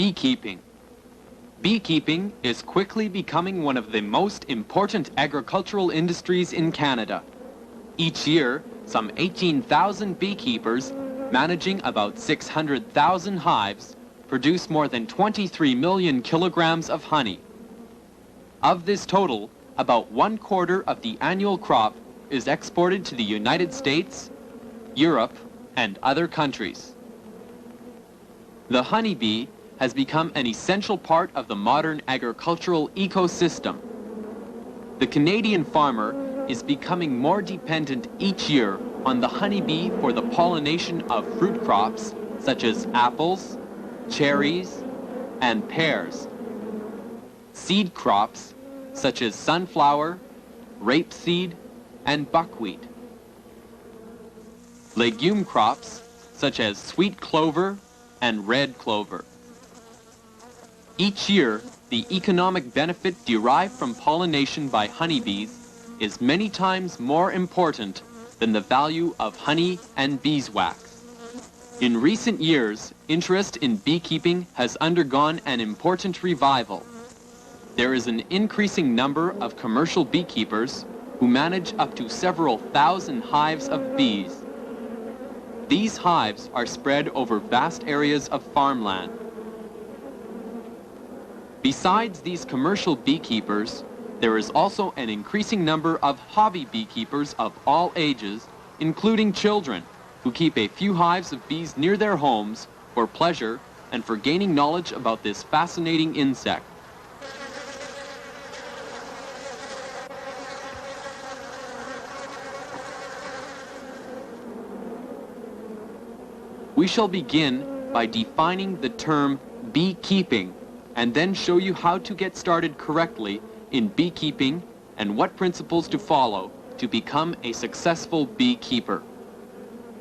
Beekeeping. Beekeeping is quickly becoming one of the most important agricultural industries in Canada. Each year, some 18,000 beekeepers, managing about 600,000 hives, produce more than 23 million kilograms of honey. Of this total, about 1/4 of the annual crop is exported to the United States, Europe, and other countries. The honeybee has become an essential part of the modern agricultural ecosystem. The Canadian farmer is becoming more dependent each year on the honeybee for the pollination of fruit crops such as apples, cherries, and pears. Seed crops such as sunflower, rapeseed, and buckwheat. Legume crops such as sweet clover and red clover. Each year, the economic benefit derived from pollination by honeybees is many times more important than the value of honey and beeswax. In recent years, interest in beekeeping has undergone an important revival. There is an increasing number of commercial beekeepers who manage up to several thousand hives of bees. These hives are spread over vast areas of farmland. Besides these commercial beekeepers, there is also an increasing number of hobby beekeepers of all ages, including children, who keep a few hives of bees near their homes for pleasure and for gaining knowledge about this fascinating insect. We shall begin by defining the term beekeeping, and then show you how to get started correctly in beekeeping and what principles to follow to become a successful beekeeper.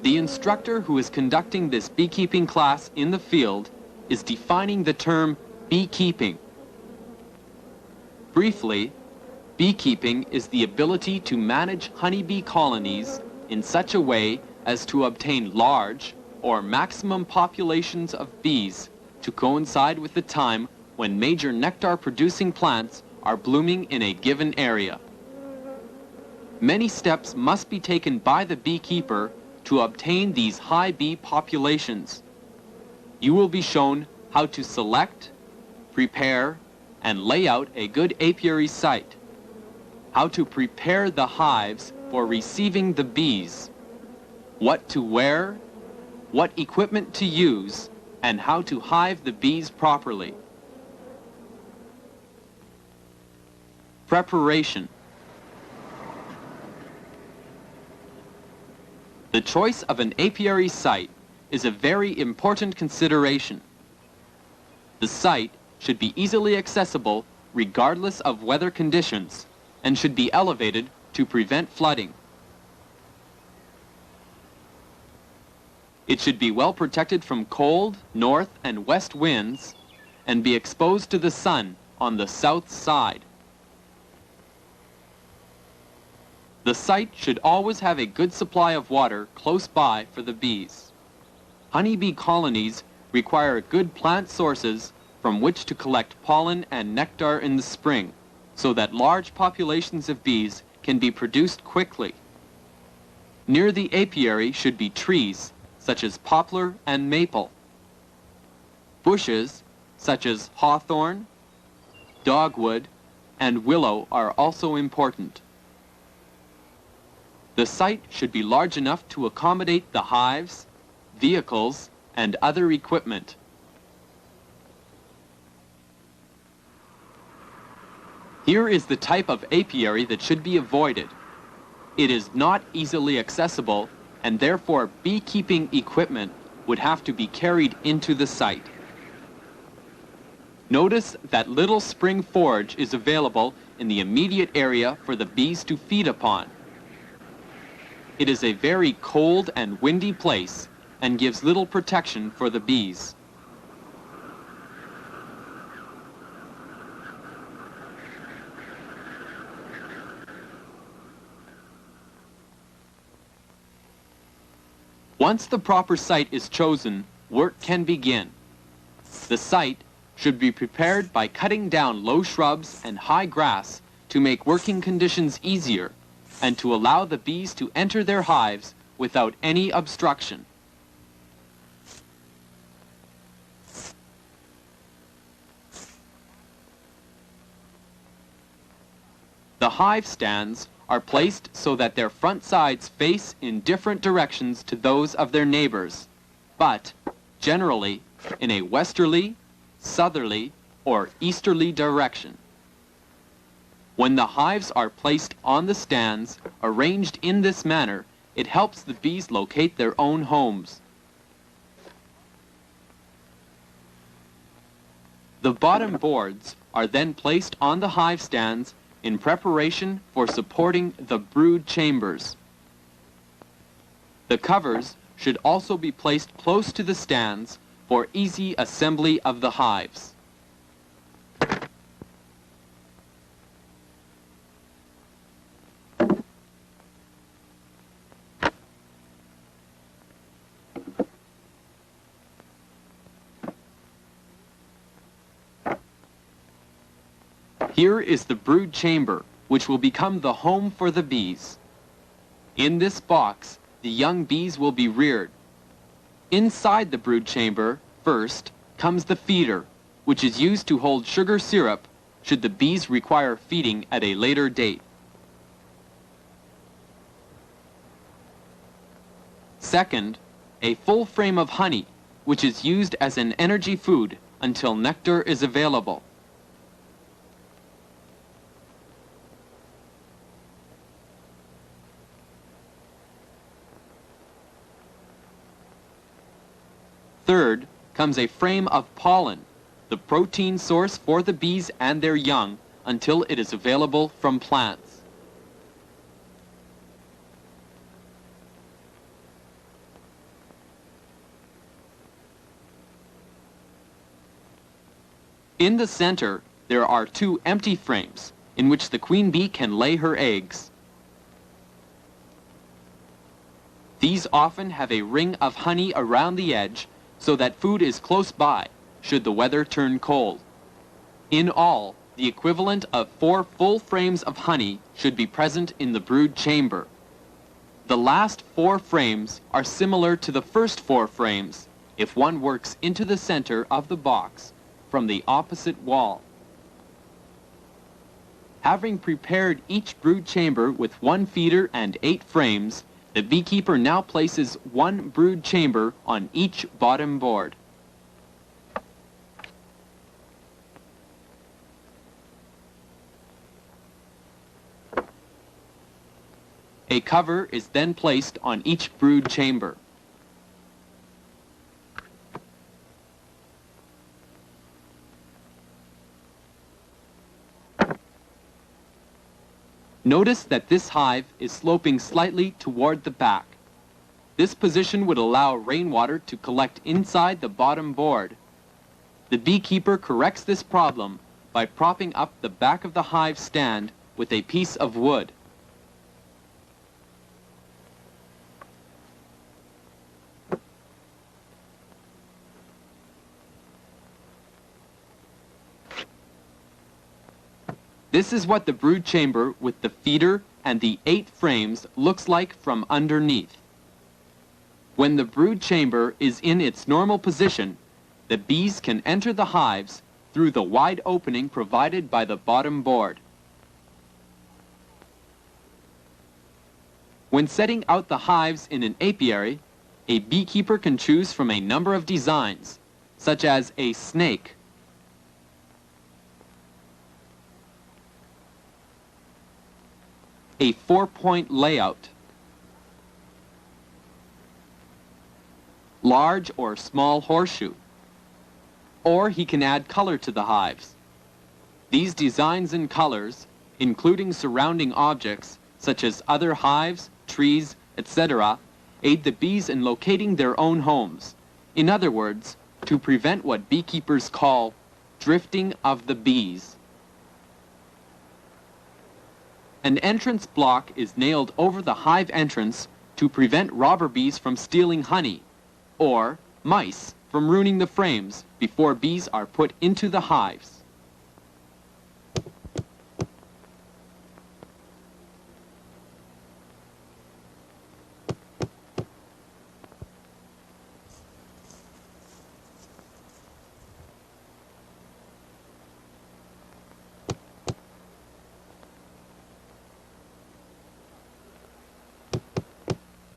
The instructor who is conducting this beekeeping class in the field is defining the term beekeeping. Briefly, beekeeping is the ability to manage honeybee colonies in such a way as to obtain large or maximum populations of bees to coincide with the time when major nectar-producing plants are blooming in a given area. Many steps must be taken by the beekeeper to obtain these high bee populations. You will be shown how to select, prepare, and lay out a good apiary site, how to prepare the hives for receiving the bees, what to wear, what equipment to use, and how to hive the bees properly. Preparation. The choice of an apiary site is a very important consideration. The site should be easily accessible regardless of weather conditions and should be elevated to prevent flooding. It should be well protected from cold, north and west winds and be exposed to the sun on the south side. The site should always have a good supply of water close by for the bees. Honeybee colonies require good plant sources from which to collect pollen and nectar in the spring, so that large populations of bees can be produced quickly. Near the apiary should be trees, such as poplar and maple. Bushes, such as hawthorn, dogwood, and willow are also important. The site should be large enough to accommodate the hives, vehicles, and other equipment. Here is the type of apiary that should be avoided. It is not easily accessible, and therefore beekeeping equipment would have to be carried into the site. Notice that little spring forage is available in the immediate area for the bees to feed upon. It is a very cold and windy place and gives little protection for the bees. Once the proper site is chosen, work can begin. The site should be prepared by cutting down low shrubs and high grass to make working conditions easier and to allow the bees to enter their hives without any obstruction. The hive stands are placed so that their front sides face in different directions to those of their neighbors, but generally in a westerly, southerly, or easterly direction. When the hives are placed on the stands, arranged in this manner, it helps the bees locate their own homes. The bottom boards are then placed on the hive stands in preparation for supporting the brood chambers. The covers should also be placed close to the stands for easy assembly of the hives. Here is the brood chamber, which will become the home for the bees. In this box, the young bees will be reared. Inside the brood chamber, first, comes the feeder, which is used to hold sugar syrup should the bees require feeding at a later date. Second, a full frame of honey, which is used as an energy food until nectar is available. Third comes a frame of pollen, the protein source for the bees and their young until it is available from plants. In the center, there are two empty frames in which the queen bee can lay her eggs. These often have a ring of honey around the edge so that food is close by should the weather turn cold. In all, the equivalent of 4 full frames of honey should be present in the brood chamber. The last 4 frames are similar to the first 4 frames if one works into the center of the box from the opposite wall. Having prepared each brood chamber with 1 feeder and 8 frames, the beekeeper now places 1 brood chamber on each bottom board. A cover is then placed on each brood chamber. Notice that this hive is sloping slightly toward the back. This position would allow rainwater to collect inside the bottom board. The beekeeper corrects this problem by propping up the back of the hive stand with a piece of wood. This is what the brood chamber with the feeder and the 8 frames looks like from underneath. When the brood chamber is in its normal position, the bees can enter the hives through the wide opening provided by the bottom board. When setting out the hives in an apiary, a beekeeper can choose from a number of designs, such as a snake, a 4-point layout, large or small horseshoe, or he can add color to the hives. These designs and colors, including surrounding objects such as other hives, trees, etc., aid the bees in locating their own homes. In other words, to prevent what beekeepers call drifting of the bees. An entrance block is nailed over the hive entrance to prevent robber bees from stealing honey, or mice from ruining the frames before bees are put into the hives.